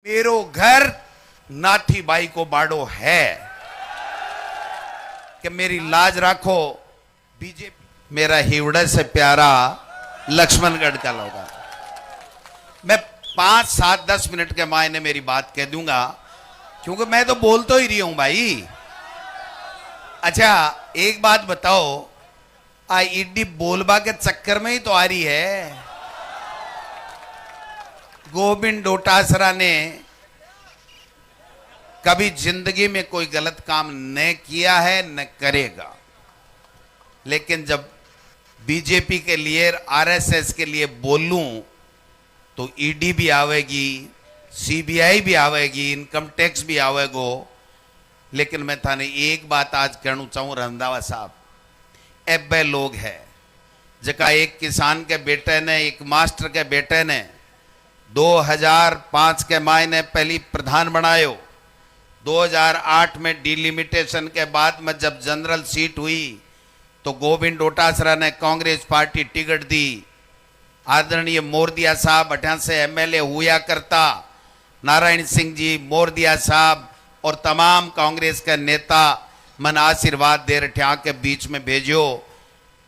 मेरो घर नाथी बाई को बाड़ो है कि मेरी लाज राखो। बीजेपी मेरा हिवड़े से प्यारा लक्ष्मणगढ़ का लोगा। मैं 5, 7, 10 मिनट के मायने मेरी बात कह दूंगा क्योंकि मैं तो बोल तो ही रही हूं भाई। अच्छा एक बात बताओ, ईडी बोलबा के चक्कर में ही तो आ रही है। गोविंद डोटासरा ने कभी जिंदगी में कोई गलत काम न किया है न करेगा, लेकिन जब बीजेपी के लिए आरएसएस के लिए बोलूं तो ईडी भी आवेगी, सीबीआई भी आवेगी, इनकम टैक्स भी आवेगो। लेकिन मैं थाने एक बात आज कहना चाहूं रंधावा साहब, एब्बे लोग है जका एक किसान के बेटे ने, एक मास्टर के बेटे ने 2005 के मायने पहली प्रधान बनायो। 2008 में डिलिमिटेशन के बाद में जब जनरल सीट हुई तो गोविंद डोटासरा ने कांग्रेस पार्टी टिकट दी। आदरणीय मोरदिया साहब अठा से एमएलए हुआ करता, नारायण सिंह जी, मोरदिया साहब और तमाम कांग्रेस के नेता मन आशीर्वाद दे रठा के बीच में भेजो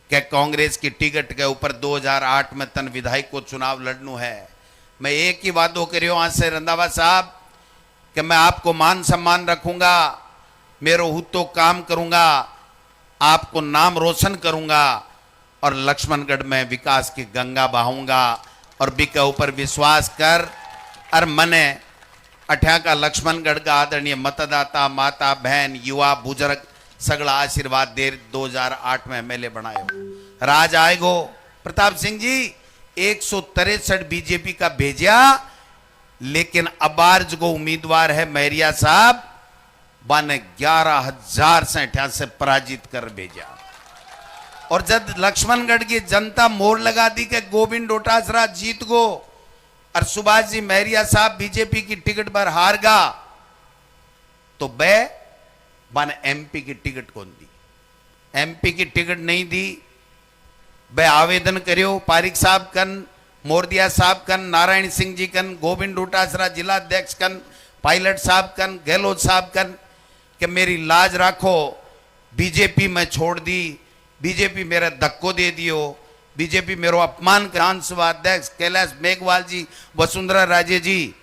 कि कांग्रेस की टिकट के ऊपर 2008 में तन विधायक को चुनाव लड़नू है। मैं एक ही वादो करियो आज से रंधावा साहब कि मैं आपको मान सम्मान रखूंगा, मेरो हुतो काम करूंगा, आपको नाम रोशन करूंगा और लक्ष्मणगढ़ में विकास की गंगा बहाऊंगा। और बिके ऊपर विश्वास कर और मने अठा का लक्ष्मणगढ़ का आदरणीय मतदाता, माता बहन, युवा, बुजुर्ग सगला आशीर्वाद दे 2008 में एमएलए बनाए। राज आएगो प्रताप सिंह जी 163 बीजेपी का भेजा, लेकिन अबार्ज को उम्मीदवार है मैरिया साहब, बाने 11,000 से 88 पराजित कर भेजा। और जब लक्ष्मणगढ़ की जनता मोर लगा दी कि गोविंद डोटासरा जीत गो और सुभाष जी मैरिया साहब बीजेपी की टिकट पर हार गा, तो बाने एमपी की टिकट कौन दी? एमपी की टिकट नहीं दी। बे आवेदन करियो पारिक साहब कन, मोरदिया साहब कन, नारायण सिंह जी कन, गोविंद डोटासरा जिला अध्यक्ष कन, पायलट साहब कन, गहलोत साहब कन कि मेरी लाज राखो। बीजेपी में छोड़ दी, बीजेपी मेरा धक्को दे दियो, बीजेपी मेरो अपमान। विधानसभा अध्यक्ष कैलाश मेघवाल जी, वसुंधरा राजे जी,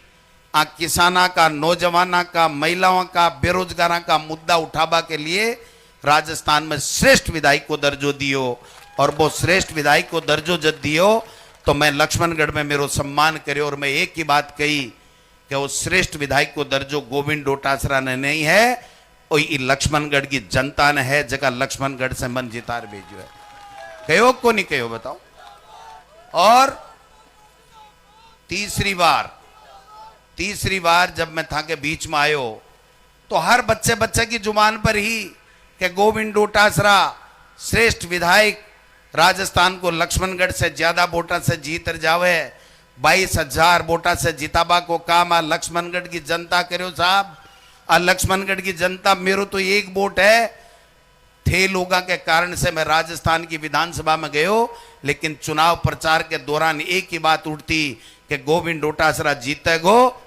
किसाना का, नौजवाना का, महिलाओं का, बेरोजगारों का मुद्दा उठाबा के लिए राजस्थान में श्रेष्ठ विधायक को दर्जो दियो। और वो श्रेष्ठ विधायक को दर्जो जब दियो तो मैं लक्ष्मणगढ़ में मेरो सम्मान करे। और मैं एक ही बात कही कि वो श्रेष्ठ विधायक को दर्जो गोविंद डोटासरा ने नहीं है, वो लक्ष्मणगढ़ की जनता ने है, जगह लक्ष्मणगढ़ से मन जितार भेजो है। कहो को नहीं कहो बताओ। और तीसरी बार जब मैं था के बीच में आयो तो हर बच्चे की जुबान पर ही कि गोविंद डोटासरा श्रेष्ठ विधायक, राजस्थान को लक्ष्मणगढ़ से ज्यादा वोटा से जीत जावे, 22,000 वोटा से जिताबा को काम आ लक्ष्मणगढ़ की जनता करो साहब। लक्ष्मणगढ़ की जनता, मेरो तो एक वोट है, थे लोगों के कारण से मैं राजस्थान की विधानसभा में गयो, लेकिन चुनाव प्रचार के दौरान एक ही बात उठती कि गोविंद डोटासरा जीतेगो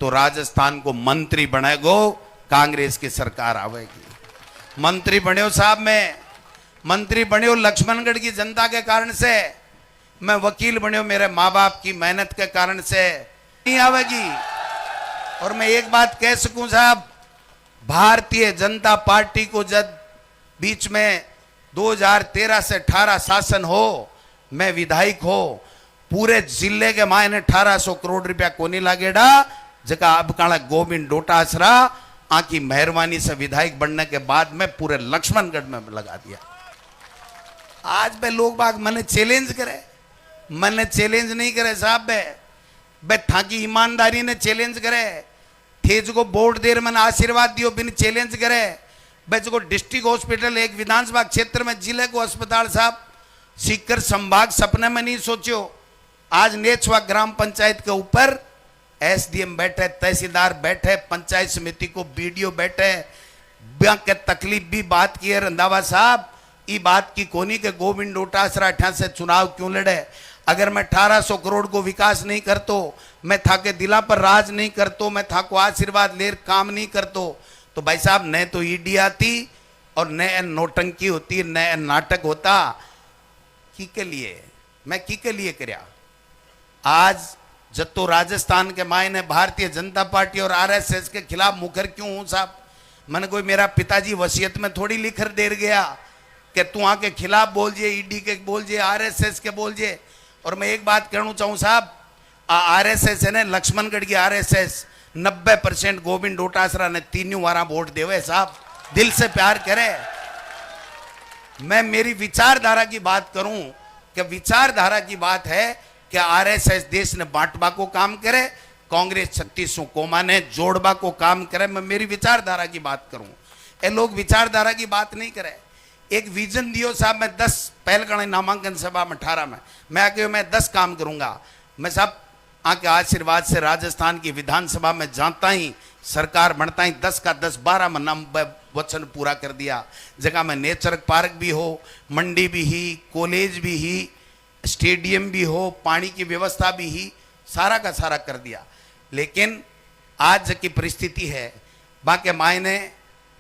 तो राजस्थान को मंत्री बनेगो, कांग्रेस की सरकार आवेगी। मंत्री बने साहब, मैं मंत्री बने लक्ष्मणगढ़ की जनता के कारण से, मैं वकील बने मेरे माँ बाप की मेहनत के कारण से नहीं आवेगी। और मैं एक बात कह सकूं साहब, भारतीय जनता पार्टी को जब बीच में 2013 से 18 शासन हो, मैं विधायक हो, पूरे जिले के मायने 1800 करोड़ रुपया को नहीं लागेड़ा, जगह अब काला गोविंद डोटासरा आकी मेहरबानी से विधायक बनने के बाद में पूरे लक्ष्मणगढ़ में लगा दिया। आज बे लोग बाग मने चैलेंज करे, मने चैलेंज नहीं करे साहब, बे थाकी ईमानदारी ने चैलेंज करे, ठेज को वोट देर मन आशीर्वाद दियो बिन चैलेंज करे। बे जो डिस्ट्रिक्ट हॉस्पिटल एक विधानसभा क्षेत्र में जिले को अस्पताल साहब सीकर संभाग सपने में नहीं सोचो। आज नेछवा ग्राम पंचायत के ऊपर एसडीएम बैठे, तहसीलदार बैठे, पंचायत समिति को बीडीओ बैठे, के तकलीफ भी बात की है रंधावा साहब। ये बात की कोनी के गोविंद डोटासरा अठा से चुनाव क्यों लड़े। अगर मैं 1800 करोड़ को विकास नहीं करतो, मैं था के दिला पर राज नहीं करतो, मैं था को आशीर्वाद लेर काम नहीं करतो, तो भाई साहब न तो ईडी आती और न नोटंकी होती, न नाटक होता। की के लिए मैं की के लिए करया। आज जत्तो राजस्थान के मायने भारतीय जनता पार्टी और आरएसएस के खिलाफ मुखर क्यों हूं साहब? मैंने कोई मेरा पिताजी वसीयत में थोड़ी लिखकर दे गया कि तू आके खिलाफ बोल जे, ईडी के बोल जे, आरएसएस के बोल जे। और मैं एक बात कहना चाहूं साहब, आरएसएस है ना, लक्ष्मणगढ़ की आरएसएस 90% गोविंद डोटासरा ने तीनों वारा वोट देवे साहब, दिल से प्यार करे। मैं मेरी विचारधारा की बात करूं कि विचारधारा की बात है कि आरएसएस देश ने बांटवा को काम करे, कांग्रेस 36 कोमा ने जोड़वा को काम करे। मैं मेरी विचारधारा की बात करूं, ये लोग विचारधारा की बात नहीं करे। एक विजन दियो साहब, मैं 10 पहलगढ़ नामांकन सभा में 18 में मैं आके मैं 10 काम करूंगा। मैं साहब आके आशीर्वाद से राजस्थान की विधानसभा में जाता ही सरकार बनता ही 10 का 10 12 में नाम वचन पूरा कर दिया। जगह में नेचर पार्क भी हो, मंडी भी ही, कॉलेज भी ही, स्टेडियम भी हो, पानी की व्यवस्था भी ही, सारा का सारा कर दिया। लेकिन आज की परिस्थिति है, बाकी मायने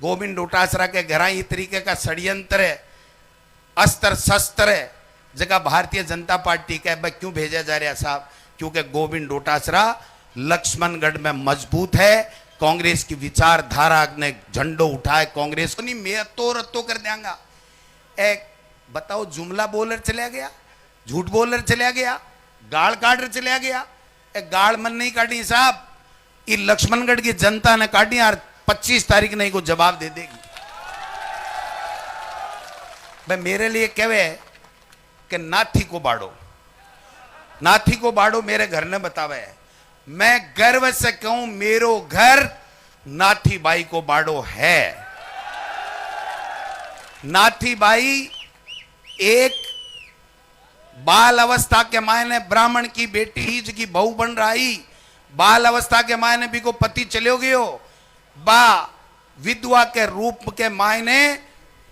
गोविंद डोटासरा के घर ही तरीके का षड्यंत्र अस्त्र शस्त्र जगह भारतीय जनता पार्टी का क्यों भेजा जा रहा साहब? क्योंकि गोविंद डोटासरा लक्ष्मणगढ़ में मजबूत है, कांग्रेस की विचारधारा ने झंडो उठाए, कांग्रेस को नहीं मैं तो रत्तो कर देंगा। एक बताओ, जुमला बोलर चला गया, झूठ बोलर चला गया, गाल काटर चला गया। एक गाल मन नहीं काटी साहब, ये लक्ष्मणगढ़ की जनता ने काटी यार, 25 तारीख नहीं को जवाब दे देगी। भाई मेरे लिए कहे कि नाथी को बाड़ो, नाथी को बाड़ो मेरे घर ने बतावे। मैं गर्व से कहूं मेरो घर नाथी बाई को बाड़ो है। नाथी बाई एक बाल अवस्था के मायने ब्राह्मण की बेटी ही की बहू बन रही, बाल अवस्था के मायने भी को पति चले गयो, बा विधवा के रूप के मायने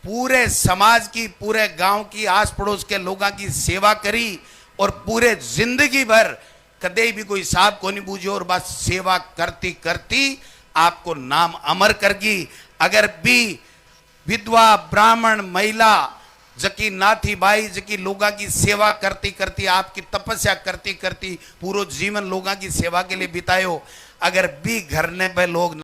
पूरे समाज की, पूरे गांव की, आस पड़ोस के लोगों की सेवा करी और पूरे जिंदगी भर कदे भी कोई साहब को नहीं बूझो और बस सेवा करती करती आपको नाम अमर करगी। अगर भी विधवा ब्राह्मण महिला जकी नाथी बाई जकी लोगों की सेवा करती करती, आपकी तपस्या करती करती पूरा जीवन लोगों की सेवा के लिए बितायो, अगर भी घर ने पे लोग